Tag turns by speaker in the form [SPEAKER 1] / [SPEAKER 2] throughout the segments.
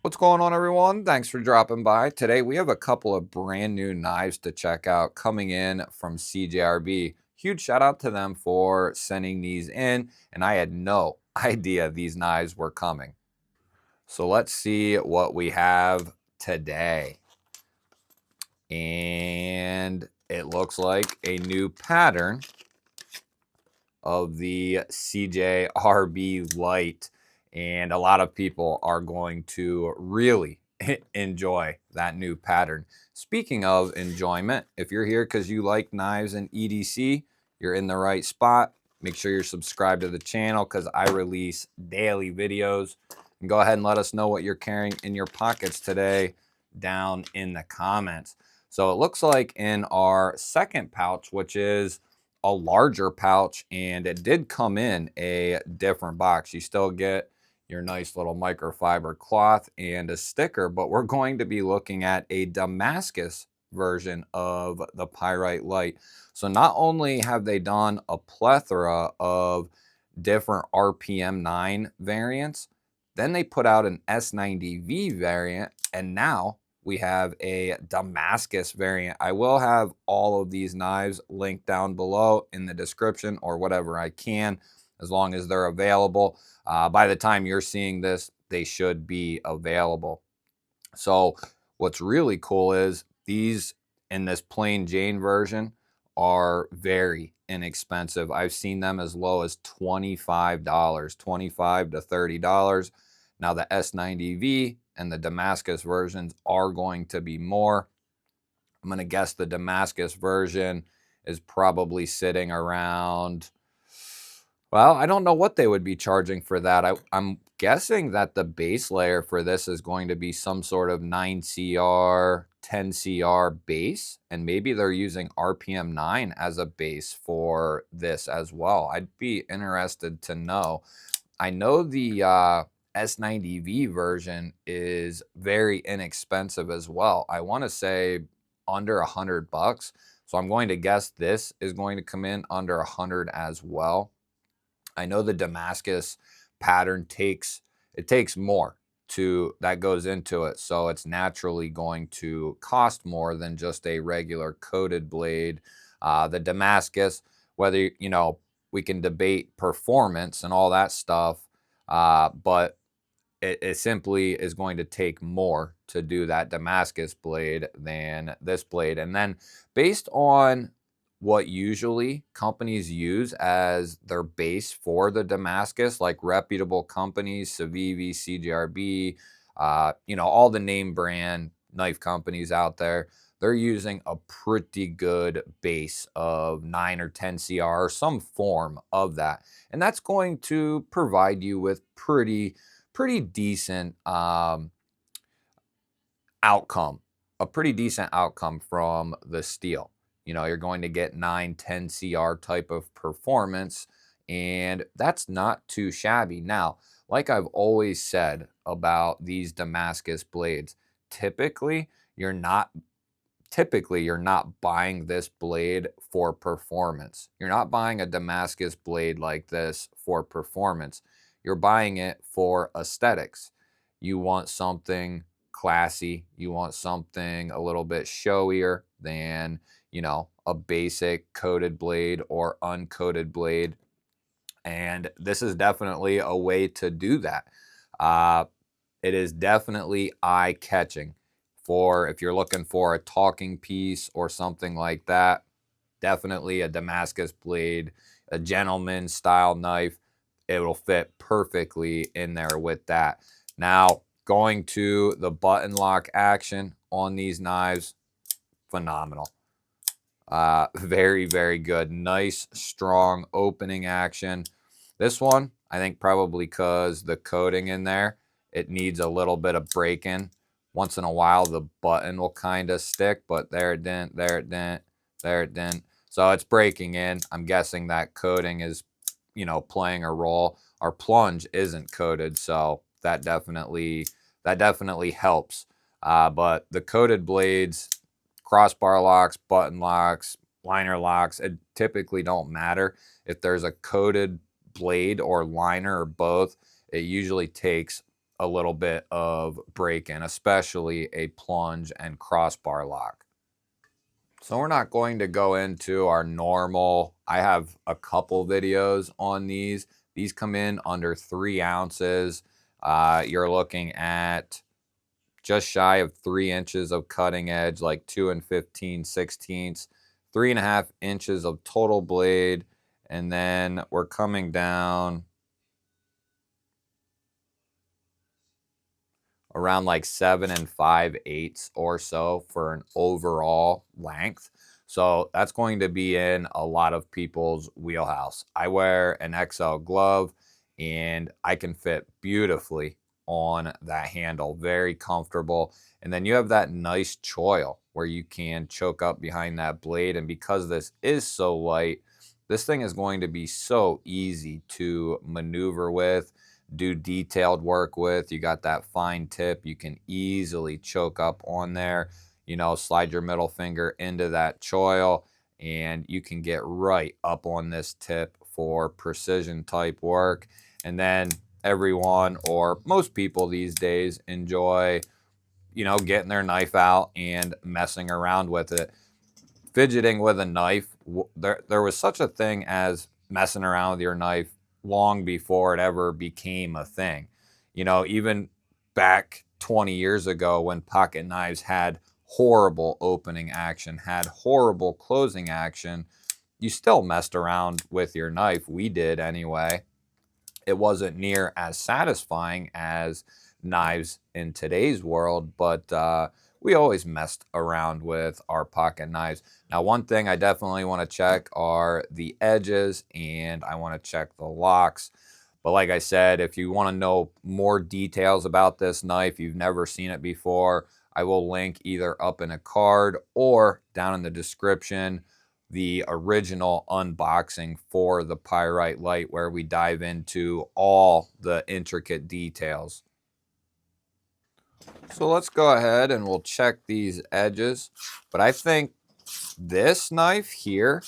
[SPEAKER 1] What's going on, everyone? Thanks for dropping by. Today we have a couple of brand new knives to check out coming in from CJRB. Huge shout out to them for sending these in, and I had no idea these knives were coming. So let's see what we have today. And it looks like a new pattern of the CJRB Lite. And a lot of people are going to really enjoy that new pattern. Speaking of enjoyment, if you're here because you like knives and EDC, you're in the right spot. Make sure you're subscribed to the channel because I release daily videos. And go ahead and let us know what you're carrying in your pockets today down in the comments. So it looks like in our second pouch, which is a larger pouch, and it did come in a different box. You still get your nice little microfiber cloth and a sticker, but we're going to be looking at a Damascus version of the Pyrite Lite. So not only have they done a plethora of different RPM 9 variants, then they put out an S90V variant, and now we have a Damascus variant. I will have all of these knives linked down below in the description or whatever I can, as long as they're available. By the time you're seeing this, they should be available. So what's really cool is these in this plain Jane version are very inexpensive. I've seen them as low as $25, $25 to $30. Now the S90V and the Damascus versions are going to be more. I'm going to guess the Damascus version is probably sitting around, well, I don't know what they would be charging for that. I'm guessing that the base layer for this is going to be some sort of 9CR, 10CR base, and maybe they're using RPM 9 as a base for this as well. I'd be interested to know. I know the S90V version is very inexpensive as well. I want to say under $100. So I'm going to guess this is going to come in under 100 as well. I know the Damascus pattern takes more to that goes into it, so it's naturally going to cost more than just a regular coated blade. The Damascus, whether we can debate performance and all that stuff, but it simply is going to take more to do that Damascus blade than this blade. And then based on what usually companies use as their base for the Damascus, like reputable companies, Civivi, CJRB, all the name brand knife companies out there, they're using a pretty good base of 9 or 10 CR or some form of that. And that's going to provide you with pretty decent outcome, a pretty decent outcome from the steel. You're going to get 9, 10 CR type of performance, and that's not too shabby. Now, like I've always said about these Damascus blades, typically you're not buying this blade for performance. You're not buying a Damascus blade like this for performance. You're buying it for aesthetics. You want something classy. You want something a little bit showier than, a basic coated blade or uncoated blade. And this is definitely a way to do that. Uh, it is definitely eye-catching for if you're looking for a talking piece or something like that. Definitely a Damascus blade, a gentleman style knife. It will fit perfectly in there with that. Now, going to the button lock action on these knives, phenomenal. Very, very good. Nice, strong opening action. This one, I think probably because the coating in there, it needs a little bit of break-in. Once in a while, the button will kind of stick, but there it didn't, there it didn't, there it didn't. So it's breaking in. I'm guessing that coating is, playing a role. Our plunge isn't coated, so that definitely helps. But the coated blades, crossbar locks, button locks, liner locks, it typically don't matter. If there's a coated blade or liner or both, it usually takes a little bit of break-in, especially a plunge and crossbar lock. So we're not going to go into our normal, I have a couple videos on these. These come in under 3 ounces. You're looking at just shy of 3 inches of cutting edge, like 2 and 15/16, 3.5 inches of total blade. And then we're coming down around like 7 5/8 or so for an overall length. So that's going to be in a lot of people's wheelhouse. I wear an XL glove and I can fit beautifully on that handle, very comfortable. And then you have that nice choil where you can choke up behind that blade. And because this is so light, this thing is going to be so easy to maneuver with, do detailed work with. You got that fine tip. You can easily choke up on there, you know, slide your middle finger into that choil and you can get right up on this tip for precision type work. And then everyone, or most people these days, enjoy, you know, getting their knife out and messing around with it. Fidgeting with a knife, there was such a thing as messing around with your knife long before it ever became a thing. You know, even back 20 years ago when pocket knives had horrible opening action, had horrible closing action, you still messed around with your knife. We did anyway. It wasn't near as satisfying as knives in today's world, but we always messed around with our pocket knives. Now, one thing I definitely want to check are the edges, and I want to check the locks. But like I said, if you want to know more details about this knife, you've never seen it before, I will link either up in a card or down in the description the original unboxing for the Pyrite Light, where we dive into all the intricate details. So let's go ahead and we'll check these edges. But I think this knife here,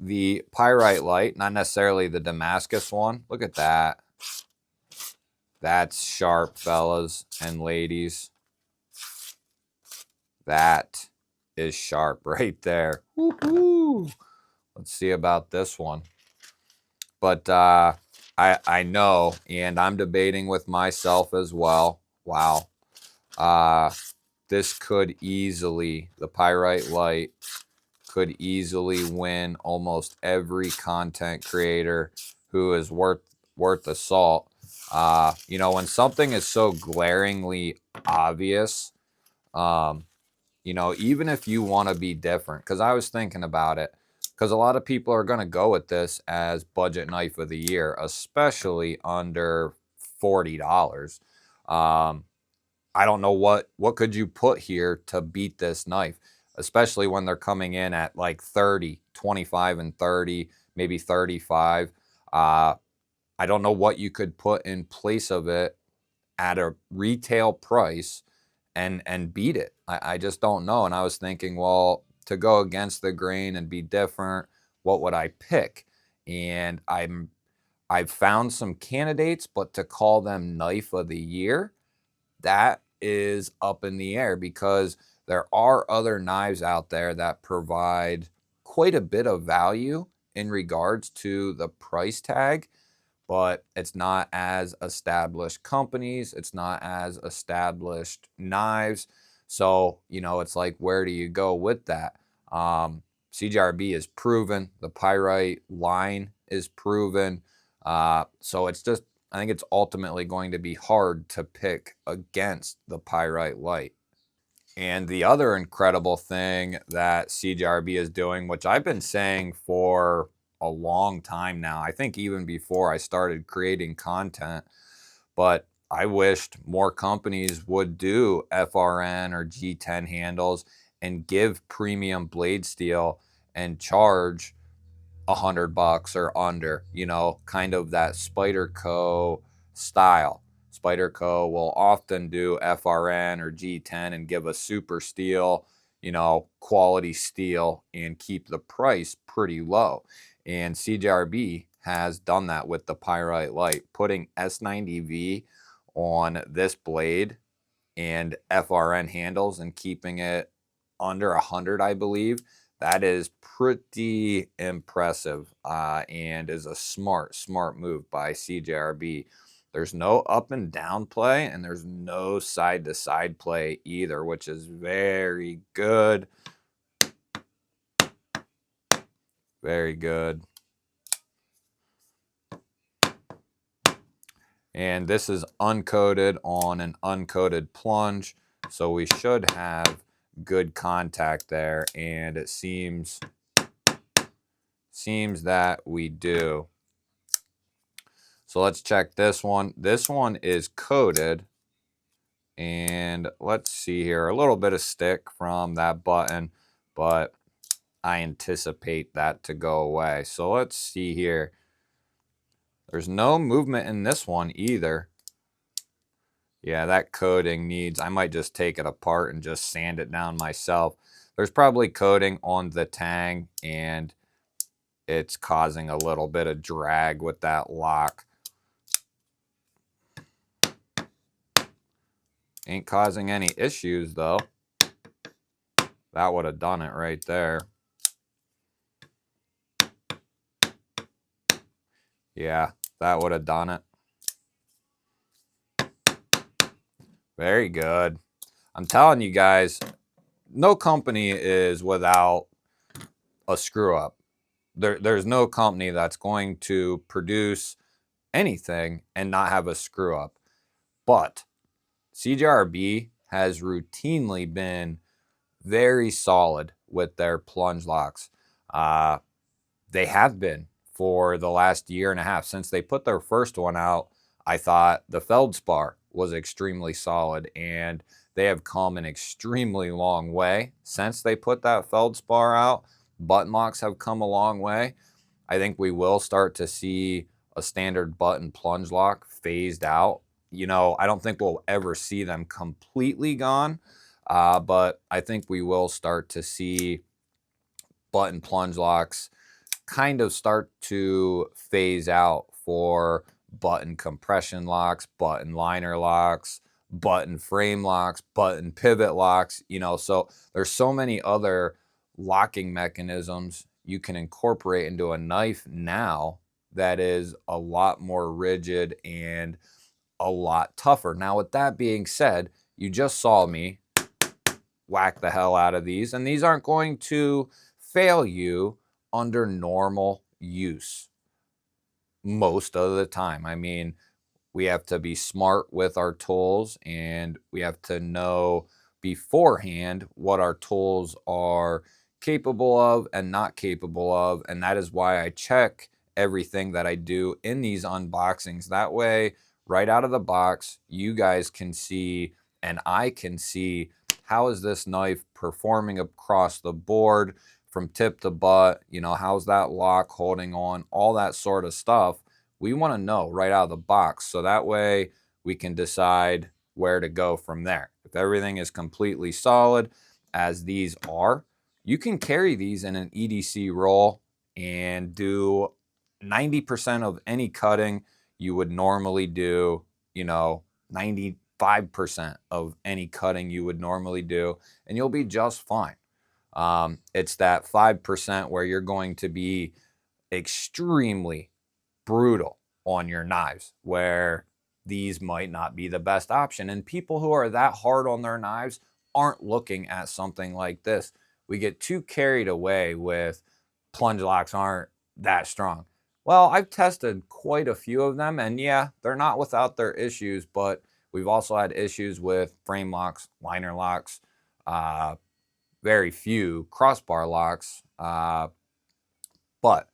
[SPEAKER 1] the Pyrite Light, not necessarily the Damascus one. Look at that. That's sharp, fellas and ladies. That is sharp right there. Woo-hoo. Let's see about this one. But I know, and I'm debating with myself as well. Wow. This could easily, the Pyrite Light could easily win almost every content creator who is worth the salt. You know, when something is so glaringly obvious, you know, even if you want to be different, because I was thinking about it, because a lot of people are going to go with this as budget knife of the year, especially under $40. I don't know what could you put here to beat this knife, especially when they're coming in at like 30, 25 and 30, maybe 35. I don't know what you could put in place of it at a retail price and beat it. I just don't know. And I was thinking, well, to go against the grain and be different, what would I pick? And I've found some candidates, but to call them knife of the year, that is up in the air, because there are other knives out there that provide quite a bit of value in regards to the price tag, but it's not as established companies. It's not as established knives. So, you know, it's like, where do you go with that? CJRB is proven. The Pyrite line is proven. So it's just, I think it's ultimately going to be hard to pick against the Pyrite Light. And the other incredible thing that CJRB is doing, which I've been saying for a long time now, I think even before I started creating content, but I wished more companies would do FRN or G10 handles and give premium blade steel and charge $100 or under, you know, kind of that Spyderco style. Spyderco will often do FRN or G10 and give a super steel, you know, quality steel and keep the price pretty low. And CJRB has done that with the Pyrite Light, putting S90V on this blade and FRN handles and keeping it under 100, I believe. That is pretty impressive and is a smart move by CJRB. There's no up and down play, and there's no side to side play either, which is very good. Very good. And this is uncoated on an uncoated plunge, so we should have good contact there, and it seems that we do. So let's check this one. This one is coated, and let's see here, a little bit of stick from that button, but I anticipate that to go away. So let's see here. There's no movement in this one either. Yeah, that coating needs, I might just take it apart and just sand it down myself. There's probably coating on the tang, and it's causing a little bit of drag with that lock. Ain't causing any issues though. That would have done it right there. Yeah, that would have done it. Very good. I'm telling you guys, no company is without a screw up. There's no company that's going to produce anything and not have a screw up. But CJRB has routinely been very solid with their plunge locks. They have been for the last year and a half. Since they put their first one out, I thought the feldspar was extremely solid, and they have come an extremely long way since they put that feldspar out. Button locks have come a long way. I think we will start to see a standard button plunge lock phased out. You know, I don't think we'll ever see them completely gone, but I think we will start to see button plunge locks kind of start to phase out for button compression locks, button liner locks, button frame locks, button pivot locks, you know, so there's so many other locking mechanisms you can incorporate into a knife now that is a lot more rigid and a lot tougher. Now, with that being said, you just saw me whack the hell out of these, and these aren't going to fail you under normal use most of the time. I mean, we have to be smart with our tools, and we have to know beforehand what our tools are capable of and not capable of, and that is why I check everything that I do in these unboxings. That way, right out of the box, you guys can see and I can see how is this knife performing across the board from tip to butt, you know, how's that lock holding on, all that sort of stuff. We want to know right out of the box, so that way we can decide where to go from there. If everything is completely solid, as these are, you can carry these in an EDC roll and do 90% of any cutting you would normally do, you know, 95% of any cutting you would normally do, and you'll be just fine. It's that 5% where you're going to be extremely brutal on your knives, where these might not be the best option. And people who are that hard on their knives aren't looking at something like this. We get too carried away with plunge locks aren't that strong. Well, I've tested quite a few of them, and yeah, they're not without their issues, but we've also had issues with frame locks, liner locks, very few crossbar locks, but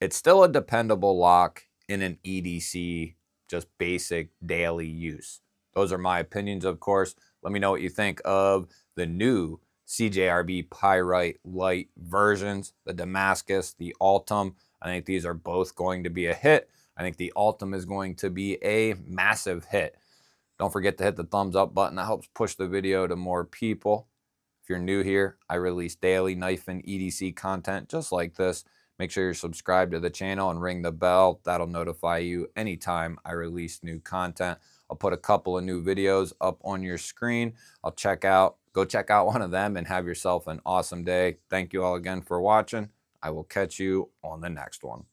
[SPEAKER 1] it's still a dependable lock in an EDC, just basic daily use. Those are my opinions, of course. Let me know what you think of the new CJRB Pyrite Light versions, the Damascus, the Ultim. I think these are both going to be a hit. I think the Ultim is going to be a massive hit. Don't forget to hit the thumbs up button. That helps push the video to more people. If you're new here, I release daily knife and EDC content just like this. Make sure you're subscribed to the channel and ring the bell. That'll notify you anytime I release new content. I'll put a couple of new videos up on your screen. Go check out one of them and have yourself an awesome day. Thank you all again for watching. I will catch you on the next one.